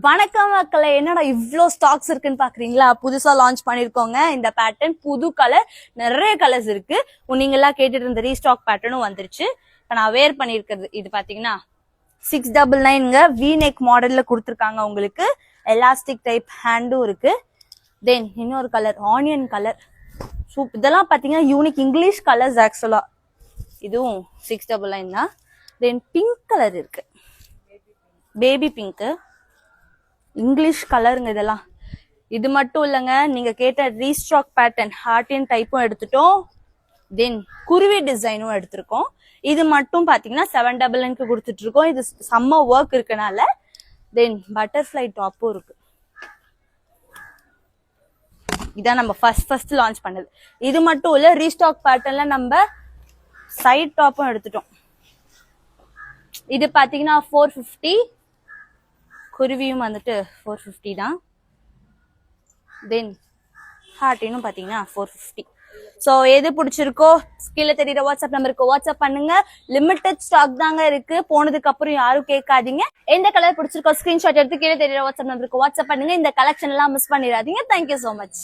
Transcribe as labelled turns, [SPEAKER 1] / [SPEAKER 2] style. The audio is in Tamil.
[SPEAKER 1] வணக்கம் மக்களே, என்னடா இவ்ளோ ஸ்டாக்ஸ் இருக்குன்னு பாக்குறீங்களா? புதுசா லான்ச் பண்ணிருக்கோங்க இந்த பேட்டர்ன். புது கலர், நிறைய கலர்ஸ் இருக்கு. நீங்க எல்லாம் கேட்டுட்டு இருந்த ரீஸ்டாக் பேட்டர்னும் வந்துருச்சு. இப்ப நான் வேர் பண்ணிருக்கிறது இது பாத்தீங்கன்னா 699ங்க. வி நெக் மாடல்ல கொடுத்துருக்காங்க. உங்களுக்கு எலாஸ்டிக் டைப் ஹேண்டும் இருக்கு. தென் இன்னொரு கலர் ஆனியன் கலர். இதெல்லாம் பாத்தீங்கன்னா யூனிக் இங்கிலீஷ் கலர்ஸ். ஆக்சுவலா இதுவும் 699 தான். தென் பிங்க் கலர் இருக்கு, பேபி பிங்க், இங்கிலீஷ் கலருங்க இதெல்லாம். இது மட்டும் இல்லைங்க, நீங்க கேட்ட ரீஸ்டாக் பேட்டர்ன் ஹார்டின் டைப்பும் எடுத்துட்டோம். தென் குருவி டிசைனும் எடுத்திருக்கோம். இது மட்டும் பாத்தீங்கன்னா 799க்கு கொடுத்துட்டு இருக்கோம். இது செம்ம ஒர்க் இருக்கனால. தென் பட்டர்ஃபிளை டாப்பும் இருக்கு. இதான் நம்ம ஃபர்ஸ்ட் லான்ச் பண்ணது. இது மட்டும் இல்ல, ரீஸ்டாக் பேட்டர்ன்ல நம்ம சைட் டாப்பும் எடுத்துட்டோம். இது பாத்தீங்கன்னா 450, குருவியும் வந்துட்டு 450 தான். தென் ஹார்டினும் பாத்தீங்கன்னா 450. சோ எது பிடிச்சிருக்கோ கீழே தெரியுற வாட்ஸ்அப் நம்பருக்கு வாட்ஸ்அப் பண்ணுங்க. லிமிடெட் ஸ்டாக் தாங்க இருக்கு. போனதுக்கு அப்புறம் யாரும் கேட்காதீங்க. எந்த கலர் பிடிச்சிருக்கோ ஸ்கிரீன்ஷாட் எடுத்து கீழே தெரியுற வாட்ஸ்அப் நம்பருக்கு வாட்ஸ்அப் பண்ணுங்க. இந்த கலெக்ஷன் எல்லாம் மிஸ் பண்ணிடாதீங்க. Thank you so much.